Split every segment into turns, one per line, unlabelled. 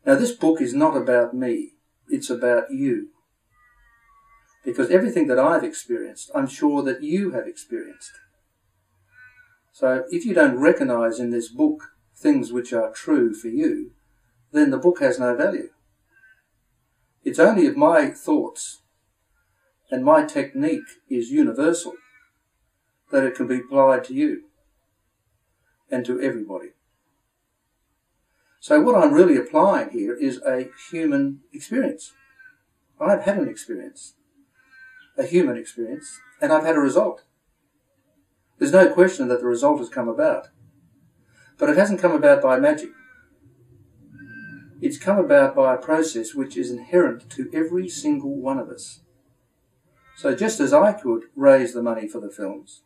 Now, this book is not about me, it's about you. Because everything that I've experienced, I'm sure that you have experienced. So if you don't recognise in this book things which are true for you, then the book has no value. It's only if my thoughts and my technique is universal that it can be applied to you and to everybody. So what I'm really applying here is a human experience. I've had an experience, a human experience, and I've had a result. There's no question that the result has come about. But it hasn't come about by magic. It's come about by a process which is inherent to every single one of us. So just as I could raise the money for the films,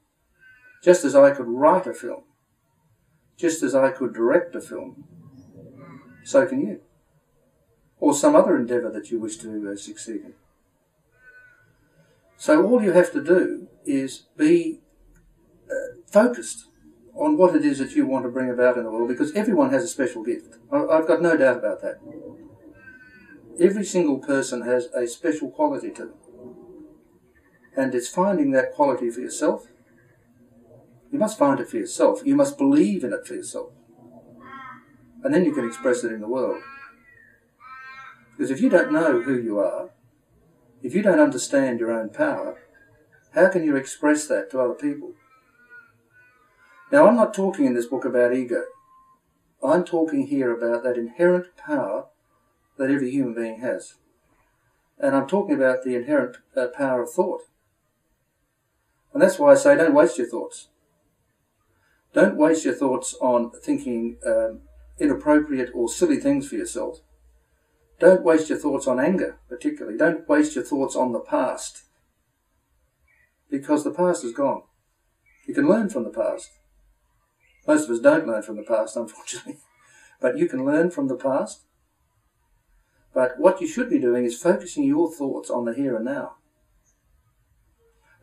just as I could write a film, just as I could direct a film, so can you. Or some other endeavour that you wish to succeed in. So all you have to do is be focused on what it is that you want to bring about in the world, because everyone has a special gift. I've got no doubt about that. Every single person has a special quality to them. And it's finding that quality for yourself. You must find it for yourself. You must believe in it for yourself. And then you can express it in the world. Because if you don't know who you are, if you don't understand your own power, how can you express that to other people? Now, I'm not talking in this book about ego. I'm talking here about that inherent power that every human being has. And I'm talking about the inherent power of thought. And that's why I say don't waste your thoughts. Don't waste your thoughts on thinking inappropriate or silly things for yourself. Don't waste your thoughts on anger, particularly. Don't waste your thoughts on the past. Because the past is gone. You can learn from the past. Most of us don't learn from the past, unfortunately. But you can learn from the past. But what you should be doing is focusing your thoughts on the here and now.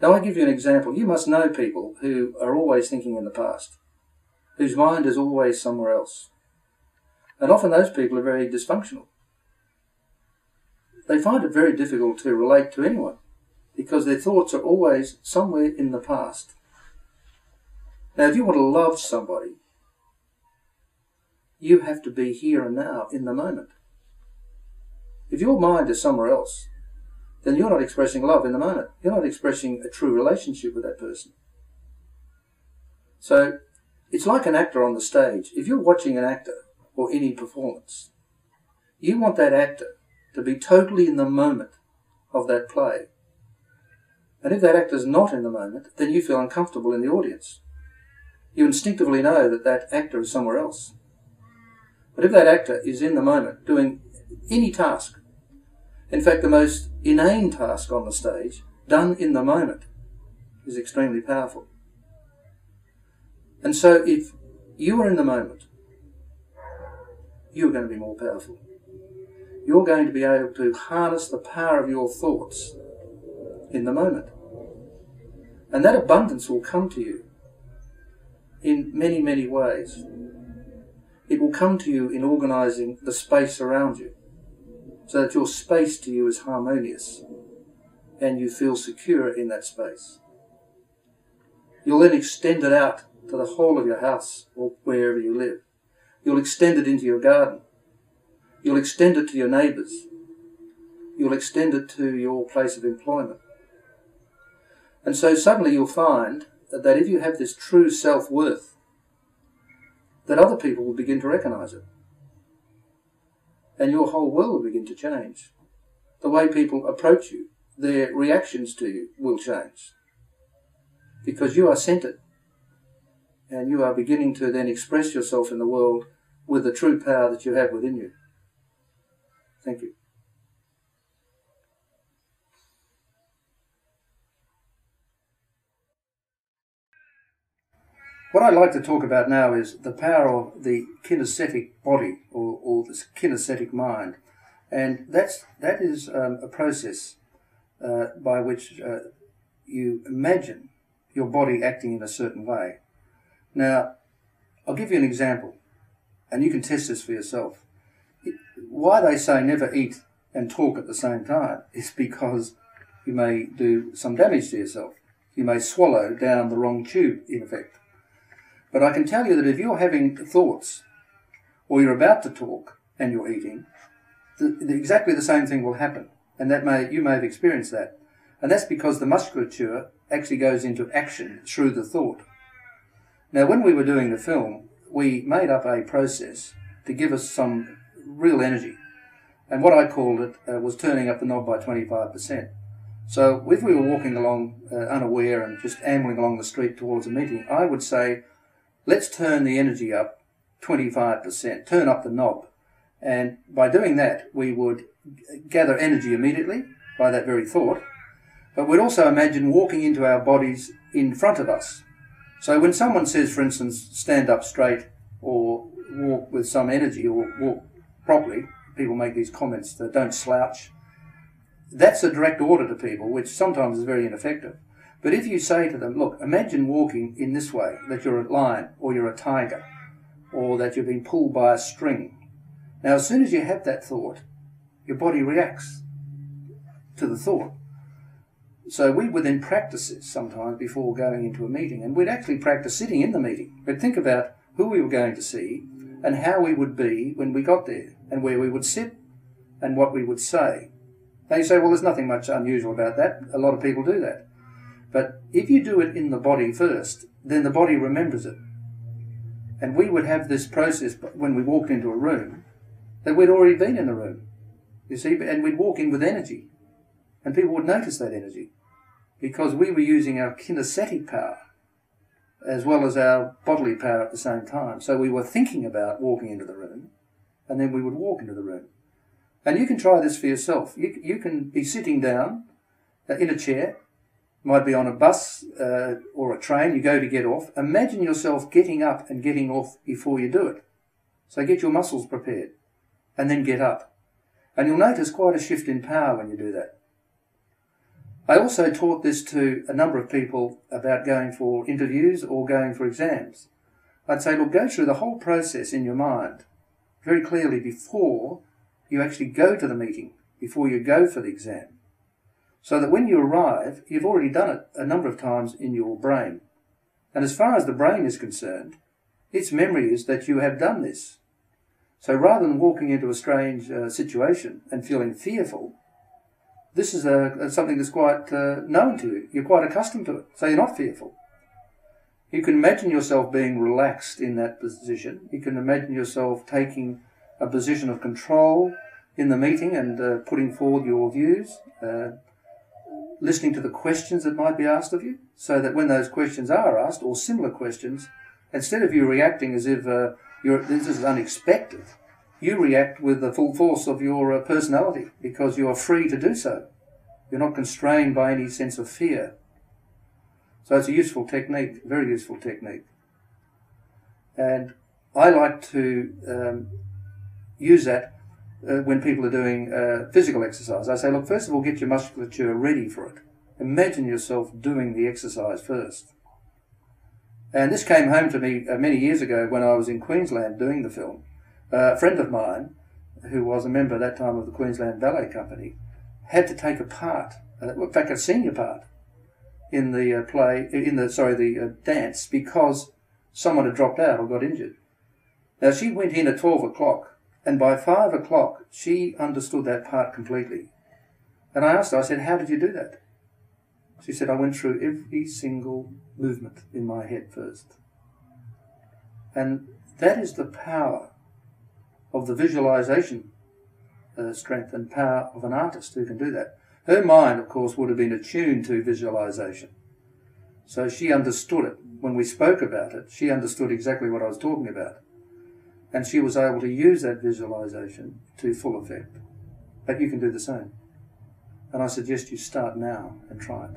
Now, I give you an example. You must know people who are always thinking in the past, whose mind is always somewhere else. And often those people are very dysfunctional. They find it very difficult to relate to anyone because their thoughts are always somewhere in the past. Now, if you want to love somebody, you have to be here and now in the moment. If your mind is somewhere else, then you're not expressing love in the moment. You're not expressing a true relationship with that person. So it's like an actor on the stage. If you're watching an actor or any performance, you want that actor to be totally in the moment of that play. And if that actor's not in the moment, then you feel uncomfortable in the audience. You instinctively know that that actor is somewhere else. But if that actor is in the moment doing any task, in fact the most inane task on the stage, done in the moment, is extremely powerful. And so if you are in the moment, you're going to be more powerful. You're going to be able to harness the power of your thoughts in the moment. And that abundance will come to you in many, many ways. It will come to you in organising the space around you, so that your space to you is harmonious and you feel secure in that space. You'll then extend it out to the whole of your house or wherever you live. You'll extend it into your garden. You'll extend it to your neighbours. You'll extend it to your place of employment. And so suddenly you'll find that if you have this true self-worth, that other people will begin to recognise it. And your whole world will begin to change. The way people approach you, their reactions to you will change. Because you are centred. And you are beginning to then express yourself in the world with the true power that you have within you. Thank you. What I'd like to talk about now is the power of the kinesthetic body or the kinesthetic mind. And that is a process by which you imagine your body acting in a certain way. Now, I'll give you an example, and you can test this for yourself. why they say never eat and talk at the same time is because you may do some damage to yourself. You may swallow down the wrong tube, in effect. But I can tell you that if you're having thoughts, or you're about to talk and you're eating, exactly the same thing will happen. And you may have experienced that. And that's because the musculature actually goes into action through the thought. Now, when we were doing the film, we made up a process to give us some real energy. And what I called it was turning up the knob by 25%. So if we were walking along unaware and just ambling along the street towards a meeting, I would say, let's turn the energy up 25%, turn up the knob. And by doing that, we would gather energy immediately by that very thought. But we'd also imagine walking into our bodies in front of us. So when someone says, for instance, stand up straight or walk with some energy or walk properly, people make these comments that don't slouch. That's a direct order to people, which sometimes is very ineffective. But if you say to them, look, imagine walking in this way, that you're a lion or you're a tiger or that you're being pulled by a string. Now, as soon as you have that thought, your body reacts to the thought. So we would then practice this sometimes before going into a meeting, and we'd actually practice sitting in the meeting. We'd think about who we were going to see and how we would be when we got there and where we would sit and what we would say. Now you say, well, there's nothing much unusual about that. A lot of people do that. But if you do it in the body first, then the body remembers it. And we would have this process when we walked into a room that we'd already been in the room, you see, and we'd walk in with energy. And people would notice that energy because we were using our kinesthetic power as well as our bodily power at the same time. So we were thinking about walking into the room and then we would walk into the room. And you can try this for yourself. You can be sitting down in a chair, might be on a bus or a train, you go to get off. Imagine yourself getting up and getting off before you do it. So get your muscles prepared and then get up. And you'll notice quite a shift in power when you do that. I also taught this to a number of people about going for interviews or going for exams. I'd say, look, go through the whole process in your mind very clearly before you actually go to the meeting, before you go for the exam. So that when you arrive, you've already done it a number of times in your brain. And as far as the brain is concerned, its memory is that you have done this. So rather than walking into a strange situation and feeling fearful, this is something that's quite known to you. You're quite accustomed to it, so you're not fearful. You can imagine yourself being relaxed in that position. You can imagine yourself taking a position of control in the meeting and putting forward your views, listening to the questions that might be asked of you, so that when those questions are asked, or similar questions, instead of you reacting as if this is unexpected, you react with the full force of your personality because you are free to do so. You're not constrained by any sense of fear. So it's a useful technique, very useful technique. And I like to use that when people are doing physical exercise. I say, look, first of all, get your musculature ready for it. Imagine yourself doing the exercise first. And this came home to me many years ago when I was in Queensland doing the film. A friend of mine, who was a member at that time of the Queensland Ballet Company, had to take a part, in fact a senior part, in the the dance because someone had dropped out or got injured. Now she went in at 12 o'clock and by 5 o'clock she understood that part completely. And I asked her, I said, how did you do that? She said, I went through every single movement in my head first. And that is the power of the visualization strength and power of an artist who can do that. Her mind, of course, would have been attuned to visualization. So she understood it. When we spoke about it, she understood exactly what I was talking about. And she was able to use that visualization to full effect. But you can do the same. And I suggest you start now and try it.